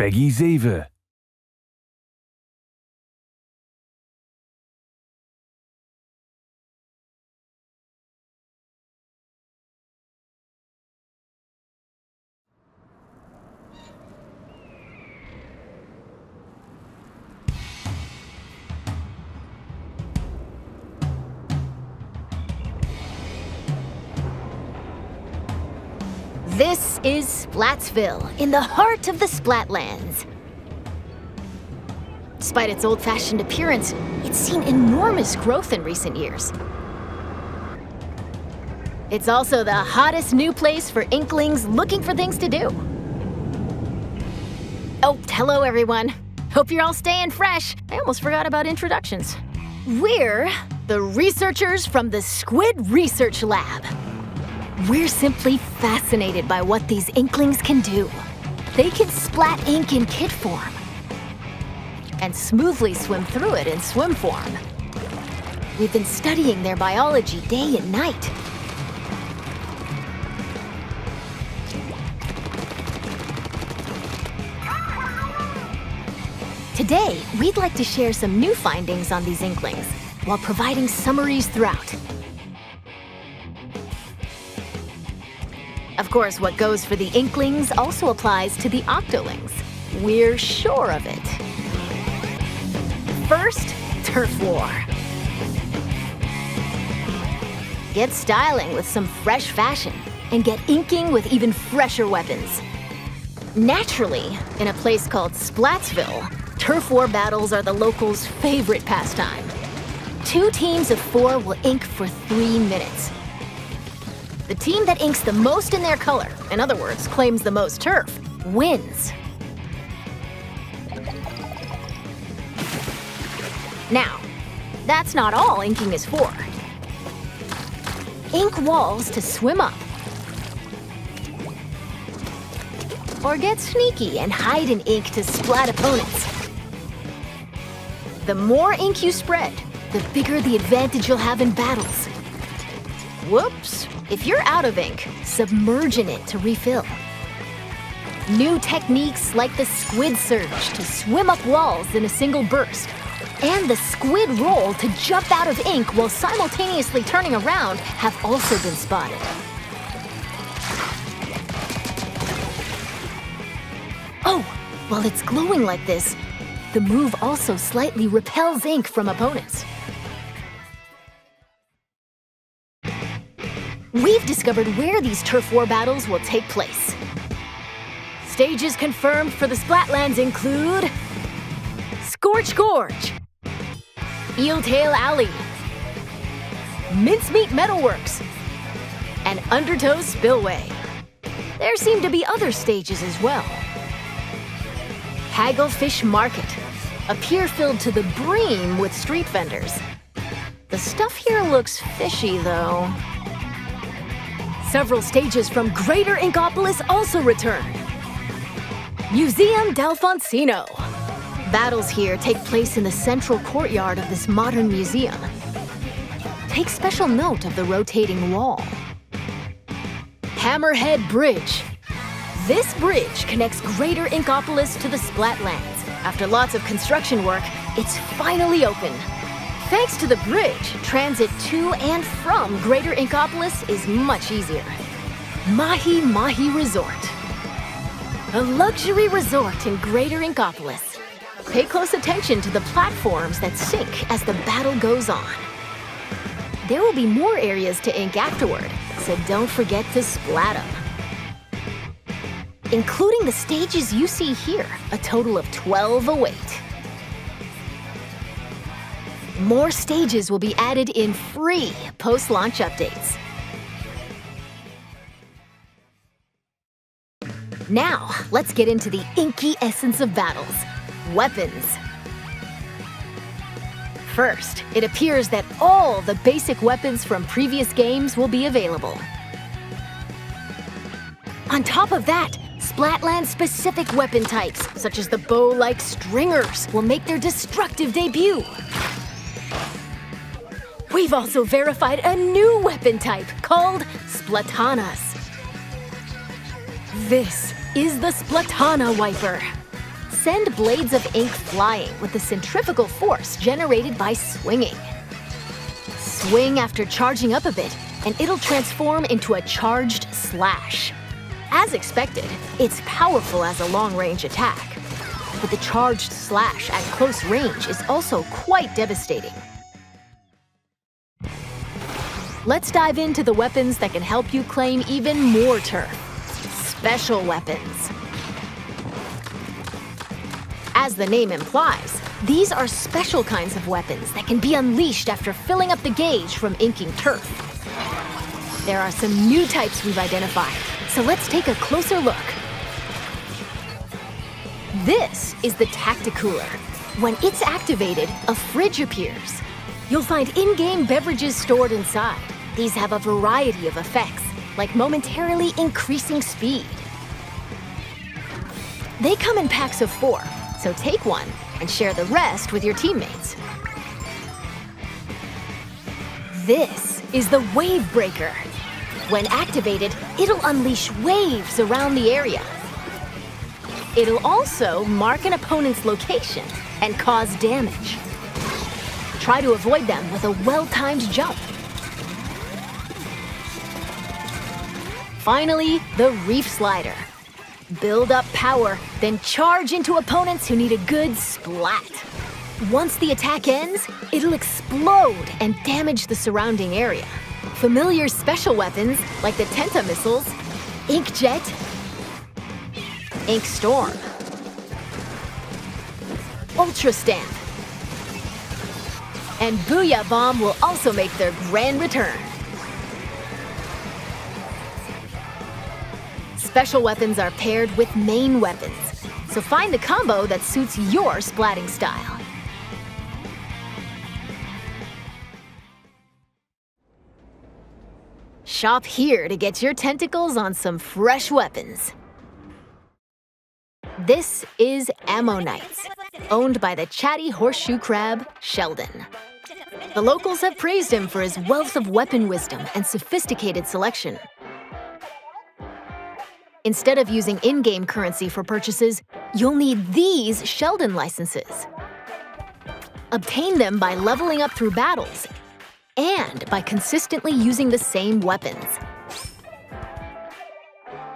Peggy 7. This is Splatsville, in the heart of the Splatlands. Despite its old-fashioned appearance, it's seen enormous growth in recent years. It's also the hottest new place for Inklings looking for things to do. Oh, hello everyone. Hope you're all staying fresh. I almost forgot about introductions. We're the researchers from the Squid Research Lab. We're simply fascinated by what these Inklings can do. They can splat ink in kit form and smoothly swim through it in swim form. We've been studying their biology day and night. Today, we'd like to share some new findings on these Inklings while providing summaries throughout. Of course, what goes for the Inklings also applies to the Octolings. We're sure of it. First, Turf War. Get styling with some fresh fashion, and get inking with even fresher weapons. Naturally, in a place called Splatsville, turf war battles are the locals' favorite pastime. 2 teams of 4 will ink for 3 minutes. The team that inks the most in their color, in other words, claims the most turf, wins. Now, that's not all inking is for. Ink walls to swim up. Or get sneaky and hide in ink to splat opponents. The more ink you spread, the bigger the advantage you'll have in battles. Whoops! If you're out of ink, submerge in it to refill. New techniques like the squid surge to swim up walls in a single burst, and the squid roll to jump out of ink while simultaneously turning around have also been spotted. Oh, while it's glowing like this, the move also slightly repels ink from opponents. We've discovered where these turf war battles will take place. Stages confirmed for the Splatlands include Scorch Gorge, Eeltail Alley, Mincemeat Metalworks, and Undertow Spillway. There seem to be other stages as well. Hagglefish Market, a pier filled to the brim with street vendors. The stuff here looks fishy, though. Several stages from Greater Inkopolis also return. Museum D'Alfonsino. Battles here take place in the central courtyard of this modern museum. Take special note of the rotating wall. Hammerhead Bridge. This bridge connects Greater Inkopolis to the Splatlands. After lots of construction work, it's finally open. Thanks to the bridge, transit to and from Greater Inkopolis is much easier. Mahi Mahi Resort. A luxury resort in Greater Inkopolis. Pay close attention to the platforms that sink as the battle goes on. There will be more areas to ink afterward, so don't forget to splat them. Including the stages you see here, a total of 12 await. More stages will be added in free post-launch updates. Now, let's get into the inky essence of battles, weapons. First, it appears that all the basic weapons from previous games will be available. On top of that, Splatland-specific weapon types, such as the bow-like stringers, will make their destructive debut. We've also verified a new weapon type called Splatanas. This is the Splatana Wiper. send blades of ink flying with the centrifugal force generated by swinging. Swing after charging up a bit, and it'll transform into a charged slash. As expected, it's powerful as a long-range attack. But the charged slash at close range is also quite devastating. Let's dive into the weapons that can help you claim even more turf. Special weapons. As the name implies, these are special kinds of weapons that can be unleashed after filling up the gauge from inking turf. There are some new types we've identified, so let's take a closer look. This is the Tacticooler. When it's activated, a fridge appears. You'll find in-game beverages stored inside. These have a variety of effects, like momentarily increasing speed. They come in packs of 4, so take one and share the rest with your teammates. This is the Wave Breaker. When activated, it'll unleash waves around the area. It'll also mark an opponent's location and cause damage. Try to avoid them with a well-timed jump. Finally, the Reef Slider. Build up power, then charge into opponents who need a good splat. Once the attack ends, it'll explode and damage the surrounding area. Familiar special weapons like the Tenta missiles, Inkjet, Ink Storm, Ultra Stamp, and Booyah Bomb will also make their grand return. Special weapons are paired with main weapons, so find the combo that suits your splatting style. Shop here to get your tentacles on some fresh weapons. This is Ammonites, owned by the chatty horseshoe crab, Sheldon. The locals have praised him for his wealth of weapon wisdom and sophisticated selection. Instead of using in-game currency for purchases, you'll need these Sheldon licenses. Obtain them by leveling up through battles and by consistently using the same weapons.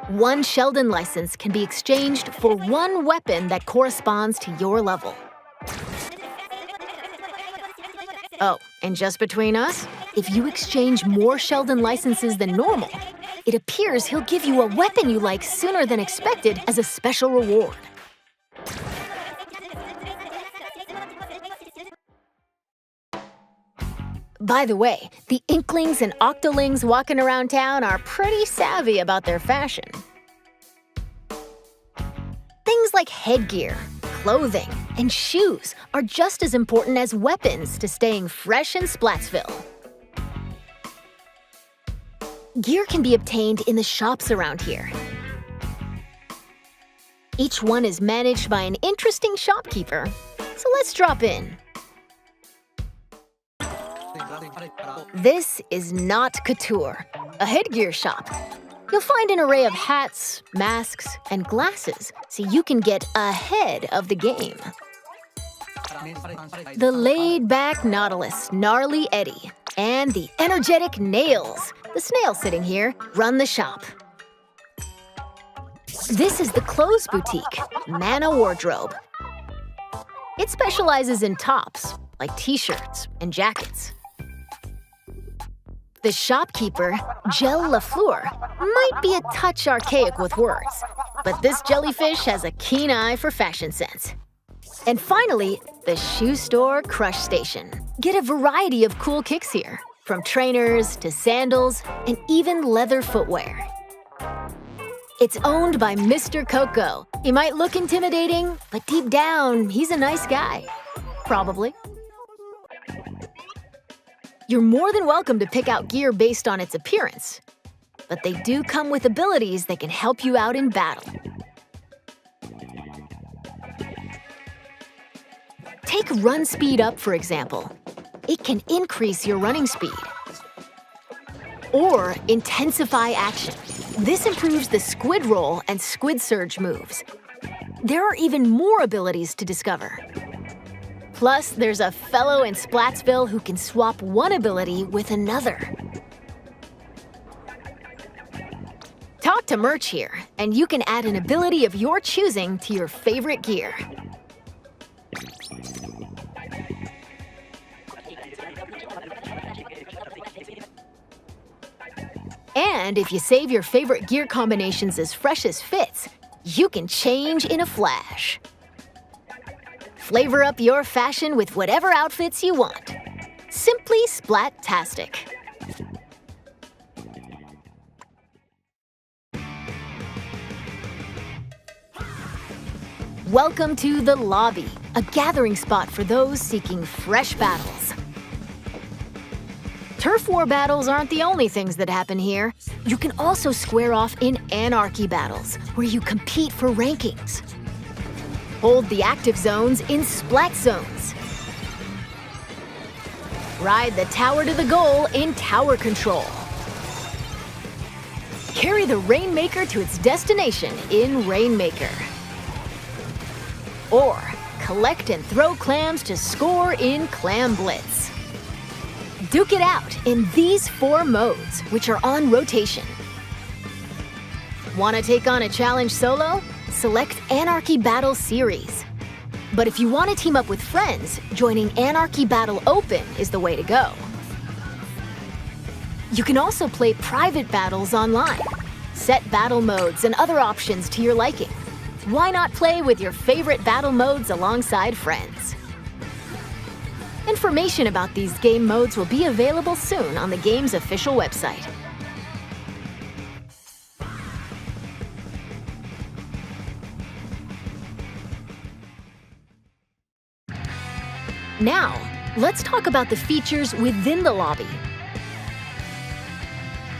One Sheldon license can be exchanged for one weapon that corresponds to your level. Oh, and just between us, if you exchange more Sheldon licenses than normal, it appears he'll give you a weapon you like sooner than expected as a special reward. By the way, the Inklings and Octolings walking around town are pretty savvy about their fashion. Things like headgear, clothing, and shoes are just as important as weapons to staying fresh in Splatsville. Gear can be obtained in the shops around here. Each one is managed by an interesting shopkeeper, so let's drop in. This is Not Couture, a headgear shop. You'll find an array of hats, masks, and glasses, so you can get ahead of the game. The laid-back Nautilus, Gnarly Eddie, and the energetic Nails, the snail sitting here, run the shop. This is the Clothes Boutique, Mana Wardrobe. It specializes in tops, like t-shirts and jackets. The shopkeeper, Gel Lafleur, might be a touch archaic with words, but this jellyfish has a keen eye for fashion sense. And finally, the shoe store Crush Station. Get a variety of cool kicks here, from trainers to sandals and even leather footwear. It's owned by Mr. Coco. He might look intimidating, but deep down, he's a nice guy. Probably. You're more than welcome to pick out gear based on its appearance, but they do come with abilities that can help you out in battle. Take Run Speed Up, for example. It can increase your running speed. Or Intensify Action. This improves the Squid Roll and Squid Surge moves. there are even more abilities to discover. Plus, there's a fellow in Splatsville who can swap one ability with another. Talk to Merch here, and you can add an ability of your choosing to your favorite gear. And if you save your favorite gear combinations as fresh as fits, you can change in a flash. Flavor up your fashion with whatever outfits you want. Simply Splat-tastic. Welcome to the lobby, a gathering spot for those seeking fresh battles. Turf war battles aren't the only things that happen here. You can also square off in anarchy battles, where you compete for rankings. Hold the active zones in splat zones. Ride the tower to the goal in tower control. Carry the Rainmaker to its destination in Rainmaker. Or collect and throw clams to score in Clam Blitz. Duke it out in these 4 modes, which are on rotation. Want to take on a challenge solo? Select Anarchy Battle Series. But if you want to team up with friends, joining Anarchy Battle Open is the way to go. You can also play private battles online. Set battle modes and other options to your liking. Why not play with your favorite battle modes alongside friends? Information about these game modes will be available soon on the game's official website. Now, let's talk about the features within the lobby.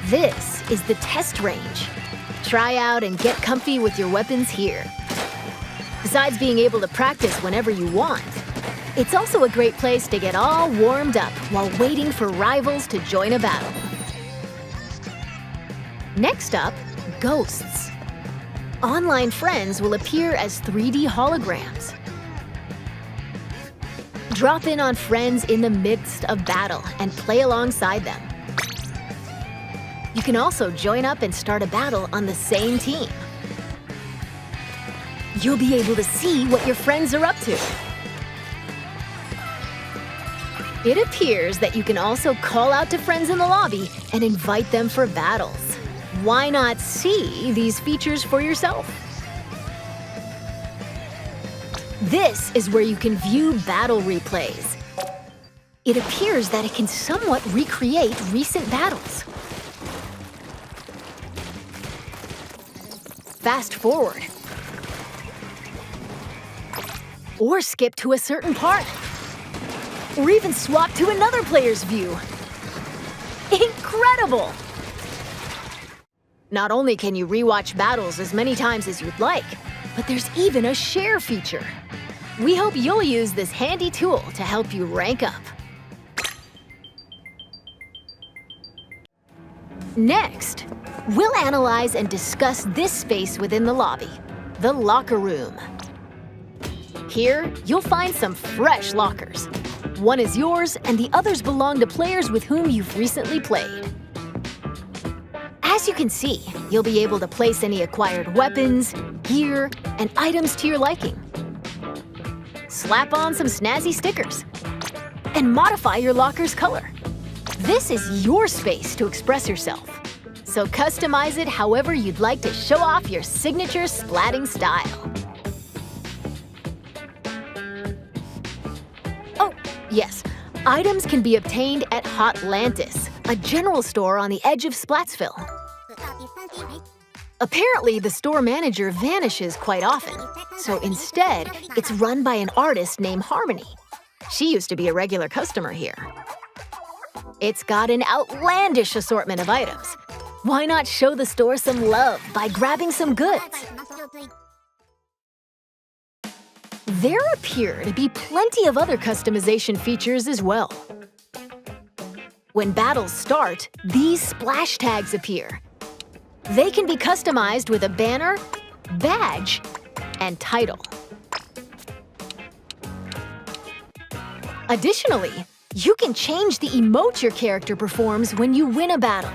This is the test range. Try out and get comfy with your weapons here. Besides being able to practice whenever you want, it's also a great place to get all warmed up while waiting for rivals to join a battle. Next up, ghosts. Online friends will appear as 3D holograms. Drop in on friends in the midst of battle and play alongside them. You can also join up and start a battle on the same team. You'll be able to see what your friends are up to. It appears that you can also call out to friends in the lobby and invite them for battles. Why not see these features for yourself? This is where you can view battle replays. It appears that it can somewhat recreate recent battles. Fast forward. Or skip to a certain part. Or even swap to another player's view. Incredible! Not only can you rewatch battles as many times as you'd like, but there's even a share feature. We hope you'll use this handy tool to help you rank up. Next, we'll analyze and discuss this space within the lobby, the locker room. Here, you'll find some fresh lockers. One is yours, and the others belong to players with whom you've recently played. As you can see, you'll be able to place any acquired weapons, gear, and items to your liking. Slap on some snazzy stickers, and modify your locker's color. This is your space to express yourself, so customize it however you'd like to show off your signature splatting style. Oh, yes, items can be obtained at Hotlantis, a general store on the edge of Splatsville. Apparently, the store manager vanishes quite often, so instead, it's run by an artist named Harmony. She used to be a regular customer here. It's got an outlandish assortment of items. Why not show the store some love by grabbing some goods? There appear to be plenty of other customization features as well. When battles start, these splash tags appear. They can be customized with a banner, badge, and title. Additionally, you can change the emote your character performs when you win a battle.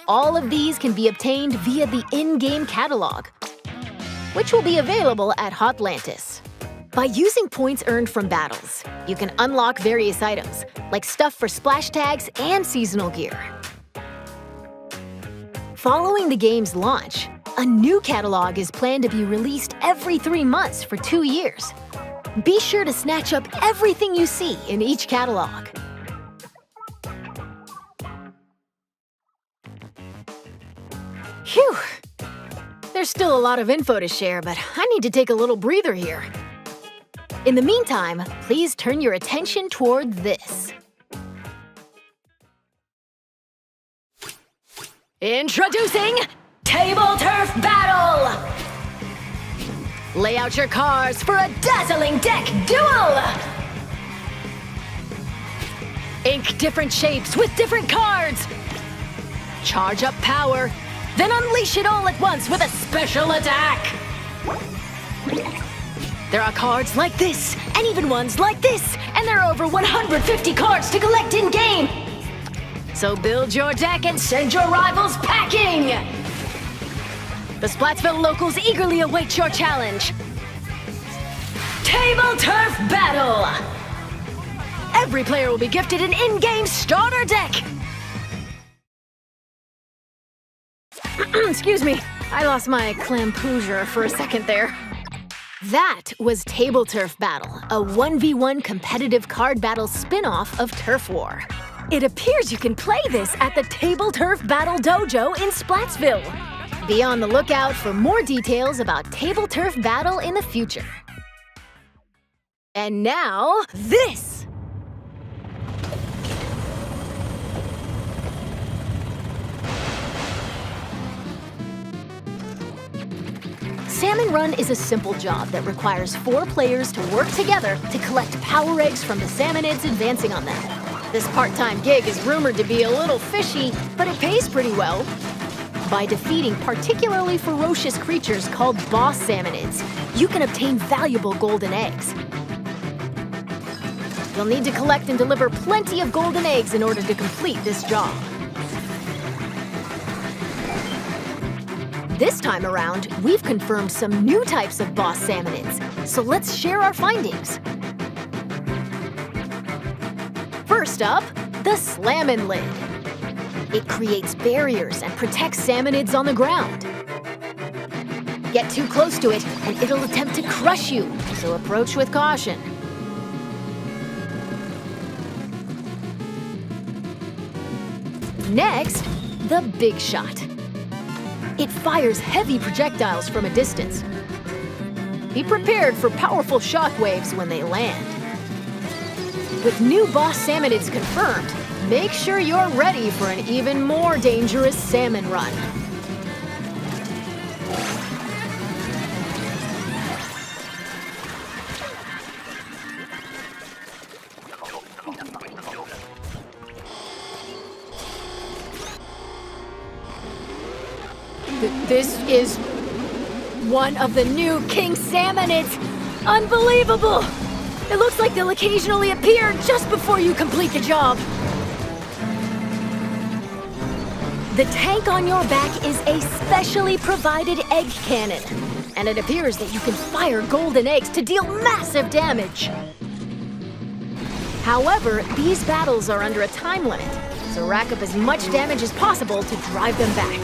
All of these can be obtained via the in-game catalog, which will be available at Hotlantis. By using points earned from battles, you can unlock various items, like stuff for splash tags and seasonal gear. Following the game's launch, a new catalog is planned to be released every 3 months for 2 years. Be sure to snatch up everything you see in each catalog. Phew! There's still a lot of info to share, but I need to take a little breather here. In the meantime, please turn your attention toward this. Introducing Table Turf Battle! Lay out your cards for a dazzling deck duel! Ink different shapes with different cards! Charge up power, then unleash it all at once with a special attack! There are cards like this, and even ones like this, and there are over 150 cards to collect in-game! So build your deck and send your rivals packing! The Splatsville locals eagerly await your challenge. Table Turf Battle! Every player will be gifted an in-game starter deck! Excuse me, I lost my clampoosier for a second there. That was Table Turf Battle, a 1v1 competitive card battle spin-off of Turf War. It appears you can play this at the Table Turf Battle Dojo in Splatsville. Be on the lookout for more details about Table Turf Battle in the future. And now, this! Salmon Run is a simple job that requires 4 players to work together to collect power eggs from the salmonids advancing on them. This part-time gig is rumored to be a little fishy, but it pays pretty well. By defeating particularly ferocious creatures called boss salmonids, you can obtain valuable golden eggs. You'll need to collect and deliver plenty of golden eggs in order to complete this job. This time around, we've confirmed some new types of boss salmonids, so let's share our findings. First up, the Slammin' Lid. It creates barriers and protects salmonids on the ground. Get too close to it, and it'll attempt to crush you, so approach with caution. Next, the Big Shot. It fires heavy projectiles from a distance. Be prepared for powerful shockwaves when they land. With new boss salmonids confirmed, make sure you're ready for an even more dangerous salmon run. This is one of the new king salmonids. Unbelievable! It looks like they'll occasionally appear just before you complete the job. The tank on your back is a specially provided egg cannon, and it appears that you can fire golden eggs to deal massive damage. However, these battles are under a time limit, so rack up as much damage as possible to drive them back.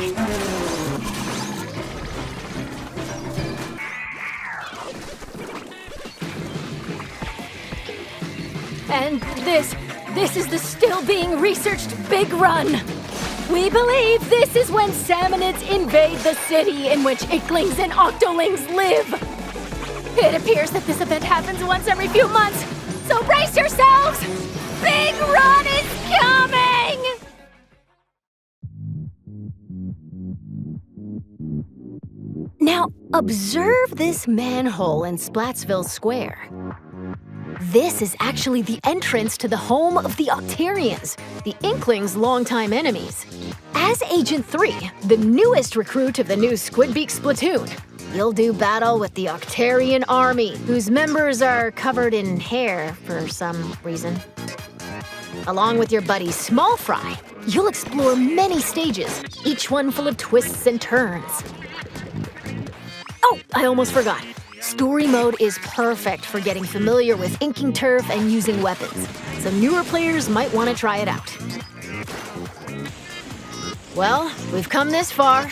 And this is the still being researched Big Run. We believe this is when salmonids invade the city in which icklings and octolings live. It appears that this event happens once every few months, so brace yourselves! Big Run is coming! Now, observe this manhole in Splatsville Square. This is actually the entrance to the home of the Octarians, the Inklings' longtime enemies. As Agent 3, the newest recruit of the new Squidbeak Splatoon, you'll do battle with the Octarian army, whose members are covered in hair for some reason. Along with your buddy Small Fry, you'll explore many stages, each one full of twists and turns. Oh, I almost forgot. Story mode is perfect for getting familiar with inking turf and using weapons, so newer players might want to try it out. Well, we've come this far.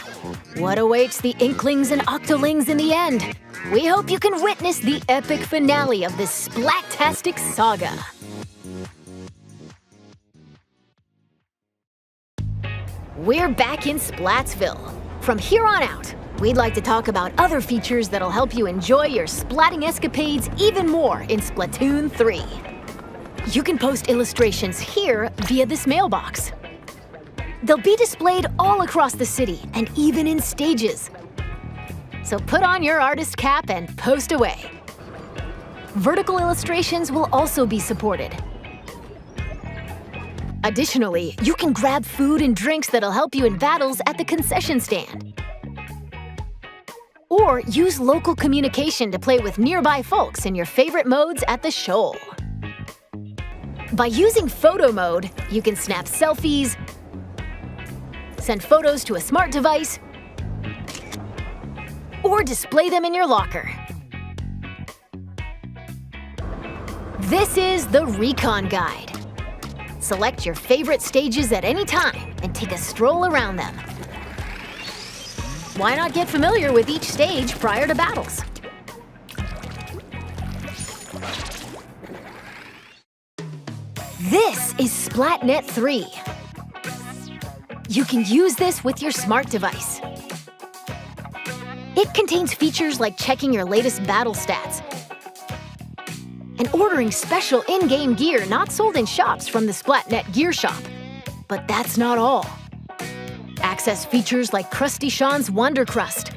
What awaits the Inklings and Octolings in the end? We hope you can witness the epic finale of this Splattastic saga. We're back in Splatsville. From here on out, we'd like to talk about other features that'll help you enjoy your splatting escapades even more in Splatoon 3. You can post illustrations here via this mailbox. They'll be displayed all across the city and even in stages. So put on your artist cap and post away. Vertical illustrations will also be supported. Additionally, you can grab food and drinks that'll help you in battles at the concession stand. Or use local communication to play with nearby folks in your favorite modes at the shoal. By using photo mode, you can snap selfies, send photos to a smart device, or display them in your locker. This is the Recon Guide. Select your favorite stages at any time and take a stroll around them. Why not get familiar with each stage prior to battles? This is SplatNet 3. You can use this with your smart device. It contains features like checking your latest battle stats and ordering special in-game gear not sold in shops from the SplatNet Gear Shop. But that's not all. Access features like Krusty Sean's Wonder Crust.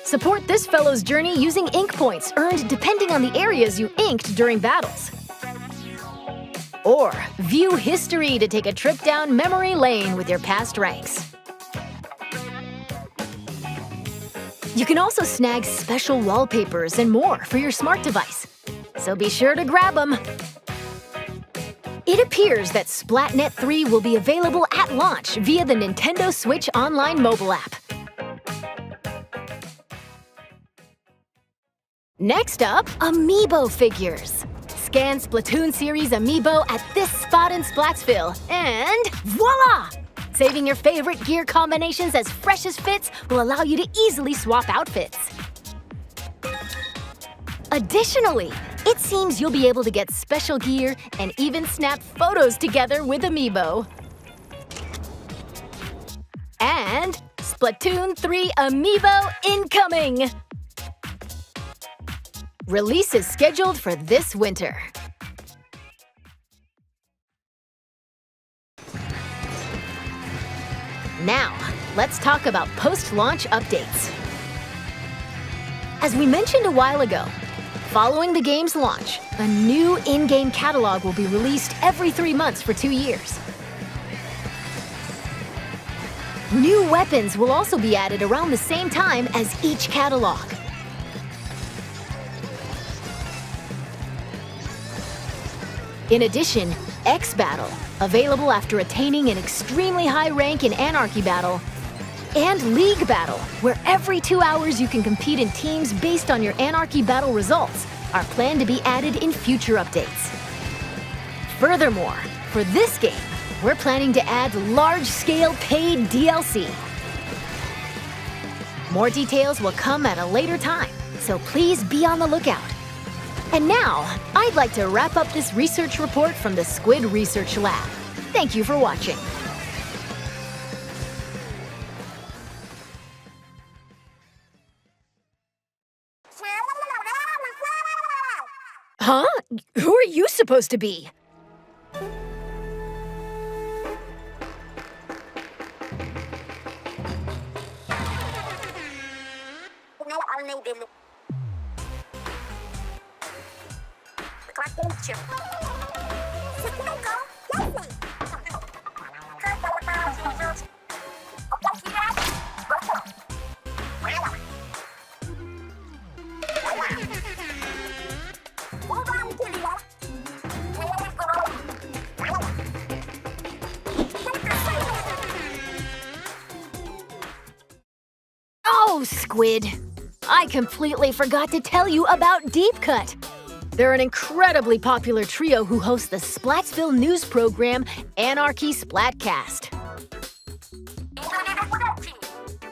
Support this fellow's journey using ink points earned depending on the areas you inked during battles. Or view history to take a trip down memory lane with your past ranks. You can also snag special wallpapers and more for your smart device, so be sure to grab them. It appears that SplatNet 3 will be available at launch via the Nintendo Switch Online mobile app. Next up, amiibo figures. Scan Splatoon series amiibo at this spot in Splatsville, and voila! Saving your favorite gear combinations as fresh as fits will allow you to easily swap outfits. Additionally, it seems you'll be able to get special gear and even snap photos together with amiibo. And Splatoon 3 amiibo incoming! Release is scheduled for this winter. Now, let's talk about post-launch updates. As we mentioned a while ago, following the game's launch, a new in-game catalog will be released every 3 months for 2 years. New weapons will also be added around the same time as each catalog. In addition, X Battle, available after attaining an extremely high rank in Anarchy Battle, and League Battle, where every 2 hours you can compete in teams based on your Anarchy Battle results, are planned to be added in future updates. Furthermore, for this game, we're planning to add large-scale paid DLC. More details will come at a later time, so please be on the lookout. And now, I'd like to wrap up this research report from the Squid Research Lab. Thank you for watching. Huh? Who are you supposed to be? Oh, Squid! I completely forgot to tell you about Deep Cut. They're an incredibly popular trio who host the Splatsville news program Anarchy Splatcast.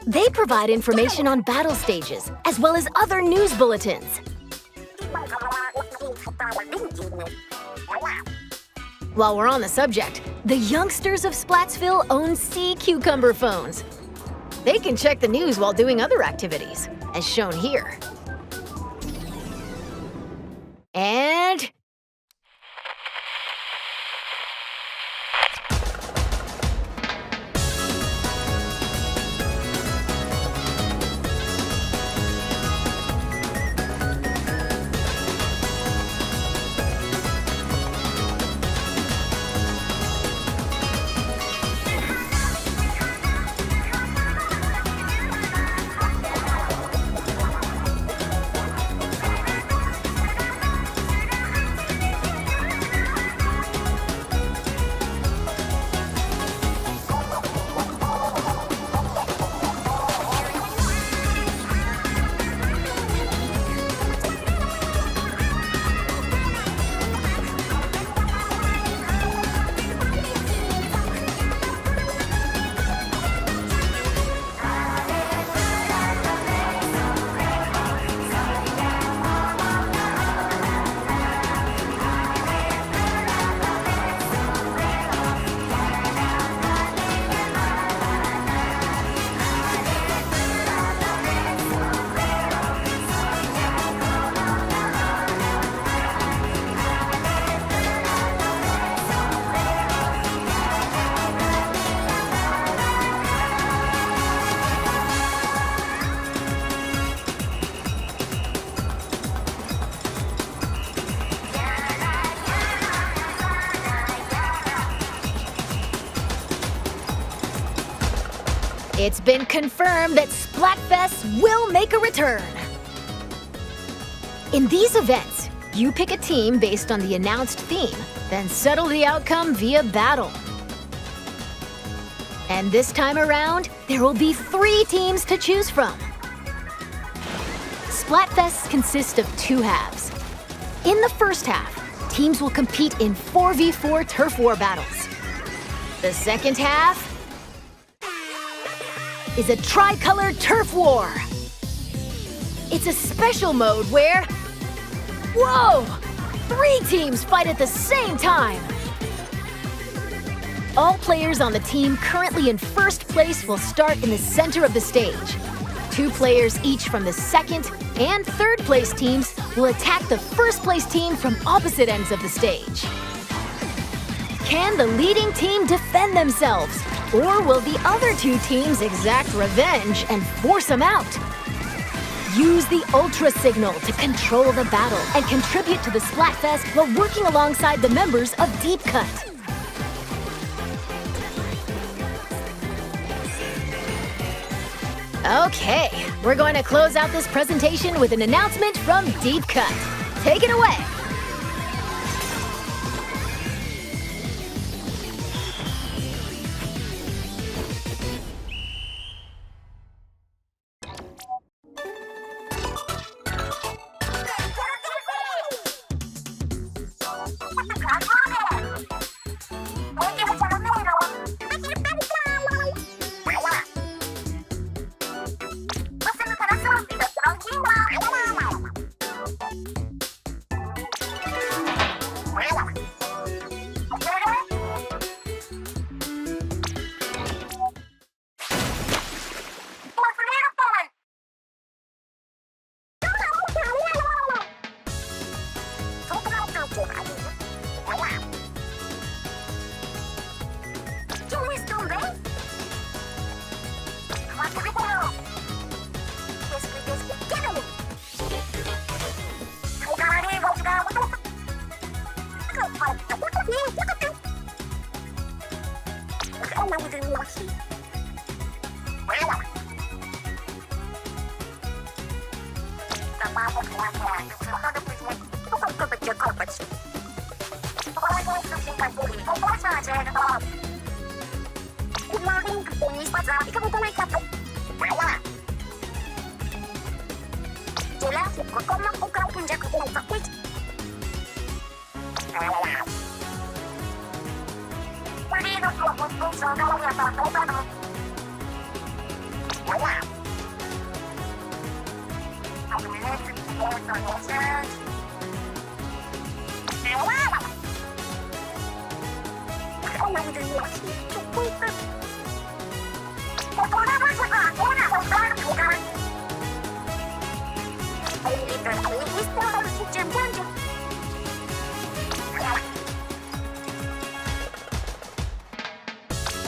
They provide information on battle stages, as well as other news bulletins. While we're on the subject, the youngsters of Splatsville own sea cucumber phones. They can check the news while doing other activities, as shown here. And... It's been confirmed that Splatfests will make a return. In these events, you pick a team based on the announced theme, then settle the outcome via battle. And this time around, there will be 3 teams to choose from. Splatfests consist of 2 halves. In the first half, teams will compete in 4v4 turf war battles. The second half is a tricolored turf war. It's a special mode where, whoa, 3 teams fight at the same time. All players on the team currently in first place will start in the center of the stage. 2 players each from the second and third place teams will attack the first place team from opposite ends of the stage. Can the leading team defend themselves? Or will the other 2 teams exact revenge and force them out? Use the Ultra Signal to control the battle and contribute to the Splatfest while working alongside the members of Deep Cut. Okay, we're going to close out this presentation with an announcement from Deep Cut. Take it away!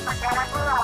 Masyarakat,